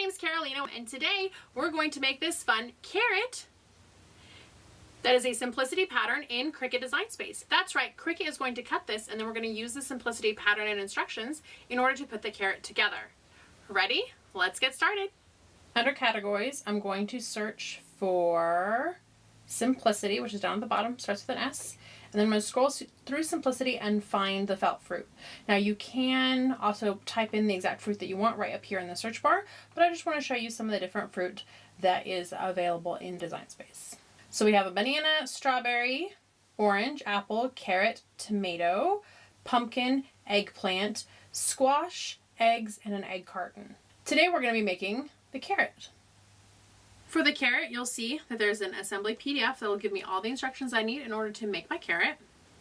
name's Carolina, and today we're going to make this fun carrot that is a simplicity pattern in Cricut Design Space. That's right, Cricut is going to cut this, and then we're going to use the simplicity pattern and instructions in order to put the carrot together. Ready? Let's get started. Under categories, I'm going to search for simplicity, which is down at the bottom, starts with an S. And then I'm going to scroll through simplicity and find the felt fruit. Now you can also type in the exact fruit that you want right up here in the search bar, but I just want to show you some of the different fruit that is available in Design Space. So we have a banana, strawberry, orange, apple, carrot, tomato, pumpkin, eggplant, squash, eggs, and an egg carton. Today we're going to be making the carrot. For the carrot, you'll see that there's an assembly PDF that will give me all the instructions I need in order to make my carrot.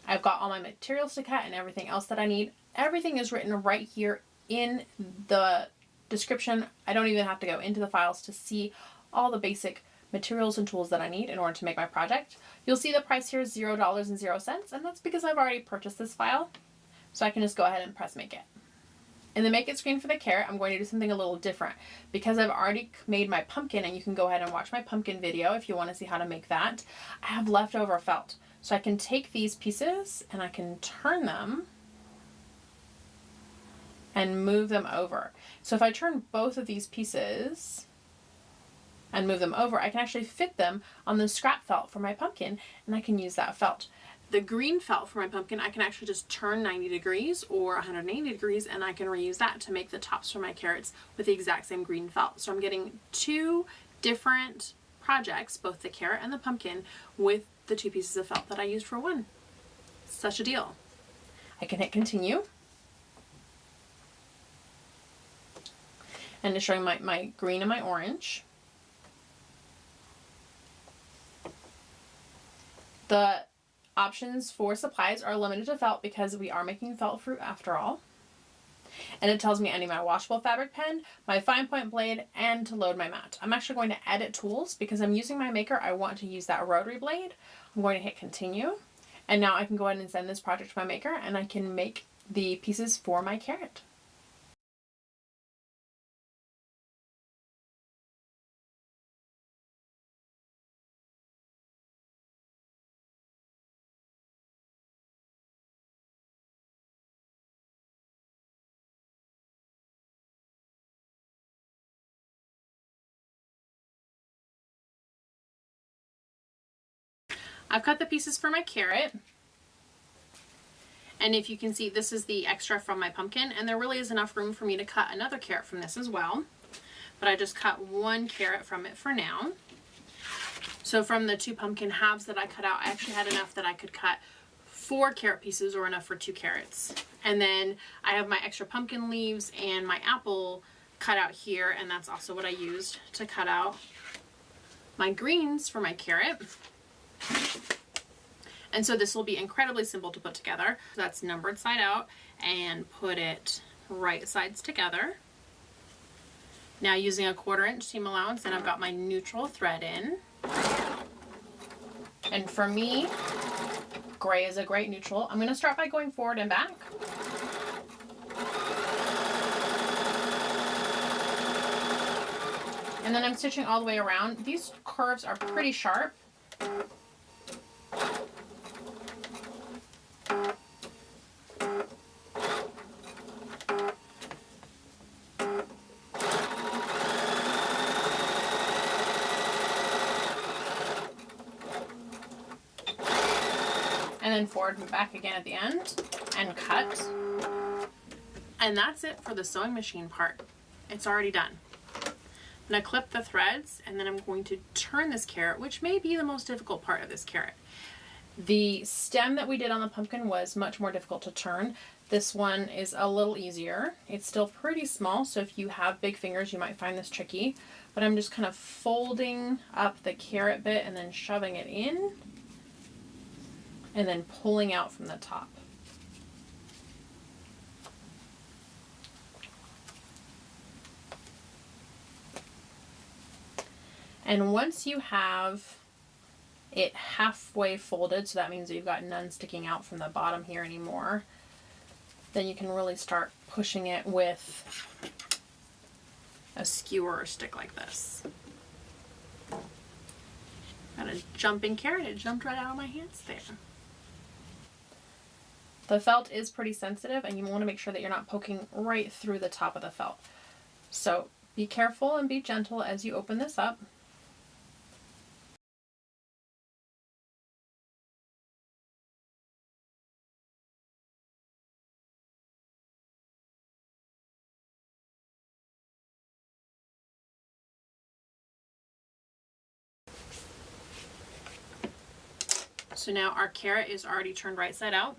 I've got all my materials to cut and everything else that I need. Everything is written right here in the description. I don't even have to go into the files to see all the basic materials and tools that I need in order to make my project. You'll see the price here is $0.00, and that's because I've already purchased this file, so I can just go ahead and press make it. In the make it screen for the carrot, I'm going to do something a little different because I've already made my pumpkin, and you can go ahead and watch my pumpkin video if you want to see how to make that. I have leftover felt, so I can take these pieces and I can turn them and move them over. So if I turn both of these pieces and move them over, I can actually fit them on the scrap felt for my pumpkin, and I can use that felt. The green felt for my pumpkin, I can actually just turn 90 degrees or 180 degrees, and I can reuse that to make the tops for my carrots with the exact same green felt. So I'm getting two different projects, both the carrot and the pumpkin, with the two pieces of felt that I used for one. Such a deal. I can hit continue. And it's showing my green and my orange. The options for supplies are limited to felt because we are making felt fruit after all. And it tells me I need my washable fabric pen, my fine point blade, and to load my mat. I'm actually going to edit tools because I'm using my maker. I want to use that rotary blade. I'm going to hit continue. And now I can go ahead and send this project to my maker, and I can make the pieces for my carrot. I've cut the pieces for my carrot, and if you can see, this is the extra from my pumpkin, and there really is enough room for me to cut another carrot from this as well, but I just cut one carrot from it for now. So from the two pumpkin halves that I cut out, I actually had enough that I could cut 4 carrot pieces, or enough for 2 carrots. And then I have my extra pumpkin leaves and my apple cut out here, and that's also what I used to cut out my greens for my carrot. And so this will be incredibly simple to put together. That's numbered side out, and put it right sides together. Now using a 1/4 inch seam allowance, and I've got my neutral thread in. And for me, gray is a great neutral. I'm going to start by going forward and back. And then I'm stitching all the way around. These curves are pretty sharp. And then forward and back again at the end, and cut. And that's it for the sewing machine part. It's already done. I'm going to clip the threads, and then I'm going to turn this carrot, which may be the most difficult part of this carrot. The stem that we did on the pumpkin was much more difficult to turn. This one is a little easier. It's still pretty small, so if you have big fingers, you might find this tricky. But I'm just kind of folding up the carrot bit and then shoving it in, and then pulling out from the top. And once you have it halfway folded, so that means that you've got none sticking out from the bottom here anymore, then you can really start pushing it with a skewer or stick like this. Got a jumping carrot. It jumped right out of my hands there. The felt is pretty sensitive, and you want to make sure that you're not poking right through the top of the felt. So be careful and be gentle as you open this up. So now our carrot is already turned right side out.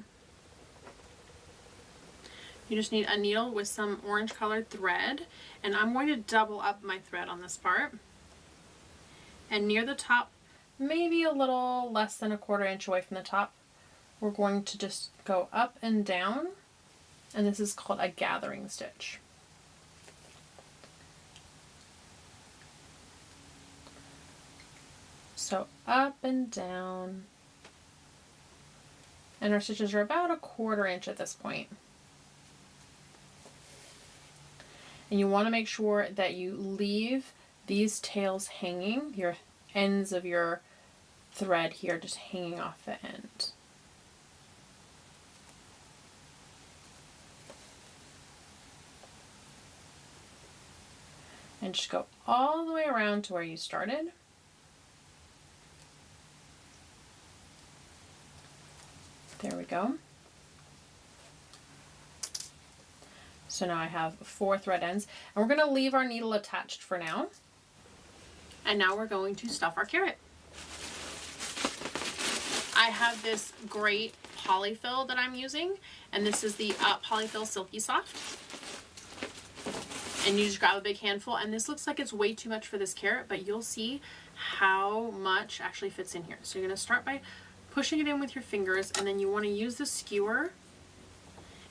You just need a needle with some orange colored thread, and I'm going to double up my thread on this part. And near the top, maybe a little less than a 1/4 inch away from the top, we're going to just go up and down, and this is called a gathering stitch. So up and down, and our stitches are about a 1/4 inch at this point. And you want to make sure that you leave these tails hanging, your ends of your thread here just hanging off the end. And just go all the way around to where you started. There we go. So now I have 4 thread ends, and we're going to leave our needle attached for now. And now we're going to stuff our carrot. I have this great polyfill that I'm using, and this is the Polyfill Silky Soft. And you just grab a big handful, and this looks like it's way too much for this carrot, but you'll see how much actually fits in here. So you're going to start by pushing it in with your fingers, and then you want to use the skewer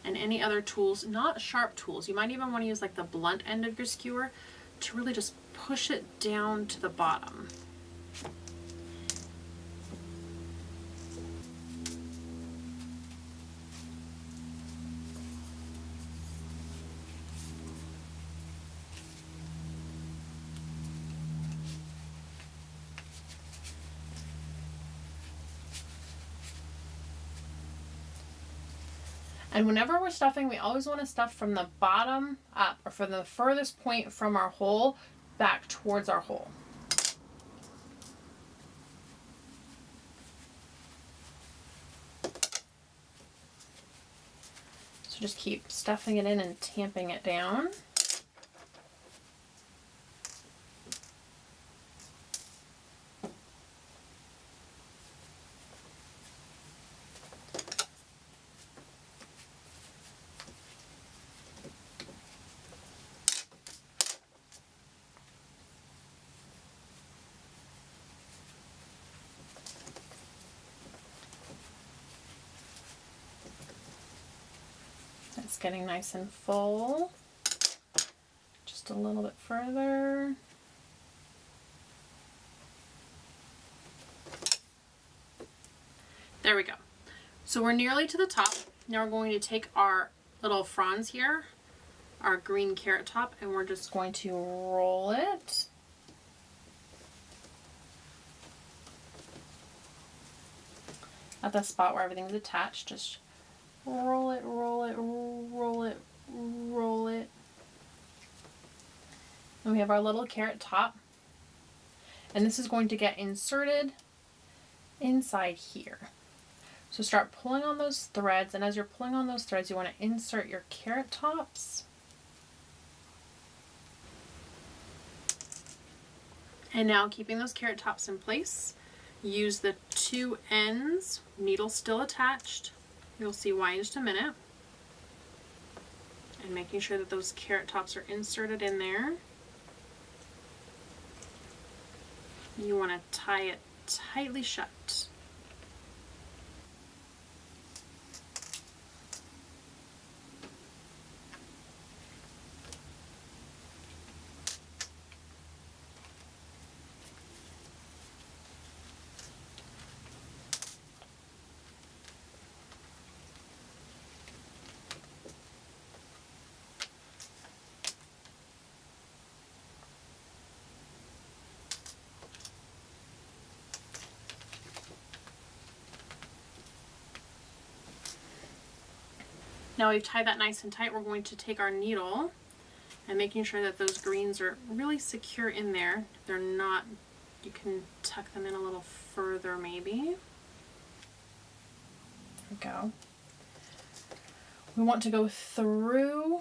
and any other tools, not sharp tools. You might even want to use like the blunt end of your skewer to really just push it down to the bottom. And whenever we're stuffing, we always want to stuff from the bottom up, or from the furthest point from our hole back towards our hole. So just keep stuffing it in and tamping it down. It's getting nice and full. Just a little bit further. There we go. So we're nearly to the top. Now we're going to take our little fronds here, our green carrot top, and we're just going to roll it. At the spot where everything's attached, just roll it, roll it, roll it, roll it. And we have our little carrot top. And this is going to get inserted inside here. So start pulling on those threads, and as you're pulling on those threads, you want to insert your carrot tops. And now, keeping those carrot tops in place, use the 2 ends, needle still attached. You'll see why in just a minute. And making sure that those carrot tops are inserted in there. You want to tie it tightly shut. Now we've tied that nice and tight, we're going to take our needle and making sure that those greens are really secure in there. If they're not, you can tuck them in a little further maybe. There we go. We want to go through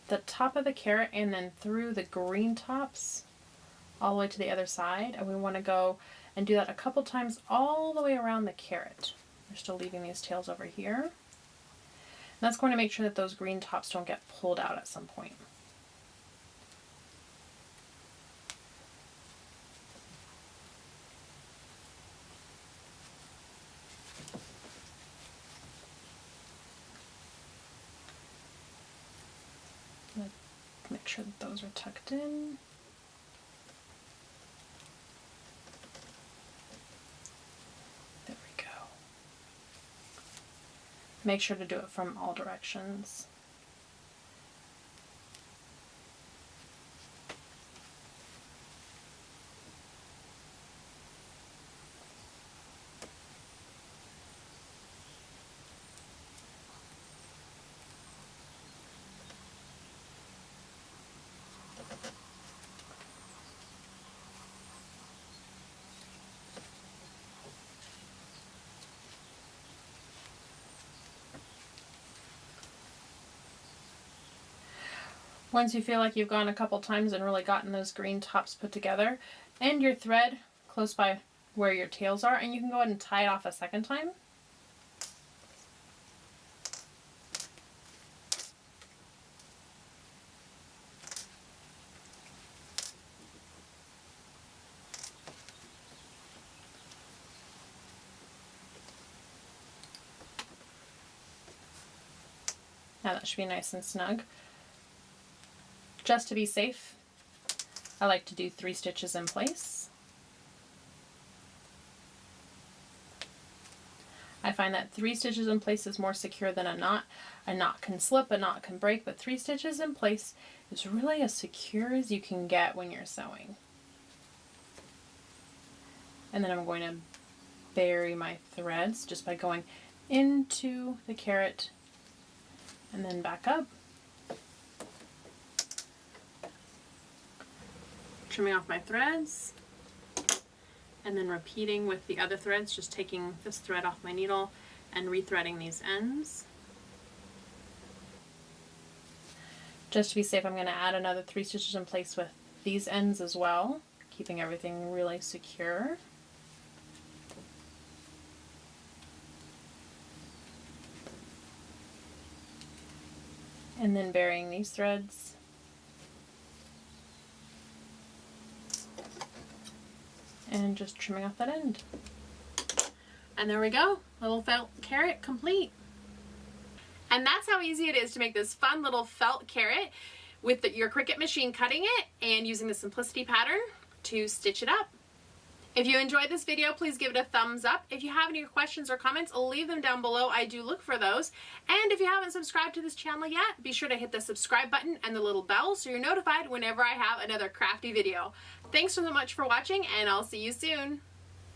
the top of the carrot and then through the green tops all the way to the other side, and we want to go and do that a couple times all the way around the carrot. We're still leaving these tails over here. And that's going to make sure that those green tops don't get pulled out at some point. Make sure that those are tucked in. There we go. Make sure to do it from all directions. Once you feel like you've gone a couple times and really gotten those green tops put together, end your thread close by where your tails are, and you can go ahead and tie it off a second time. Now that should be nice and snug. Just to be safe, I like to do 3 stitches in place. I find that 3 stitches in place is more secure than a knot. A knot can slip, a knot can break, but 3 stitches in place is really as secure as you can get when you're sewing. And then I'm going to bury my threads just by going into the carrot and then back up. Trimming off my threads and then repeating with the other threads, just taking this thread off my needle and rethreading these ends. Just to be safe, I'm going to add another 3 stitches in place with these ends as well, keeping everything really secure. And then burying these threads. And just trimming off that end. And there we go, little felt carrot complete. And that's how easy it is to make this fun little felt carrot with your Cricut machine, cutting it and using the simplicity pattern to stitch it up. If you enjoyed this video, please give it a thumbs up. If you have any questions or comments, leave them down below. I do look for those. And if you haven't subscribed to this channel yet, be sure to hit the subscribe button and the little bell so you're notified whenever I have another crafty video. Thanks so much for watching, and I'll see you soon.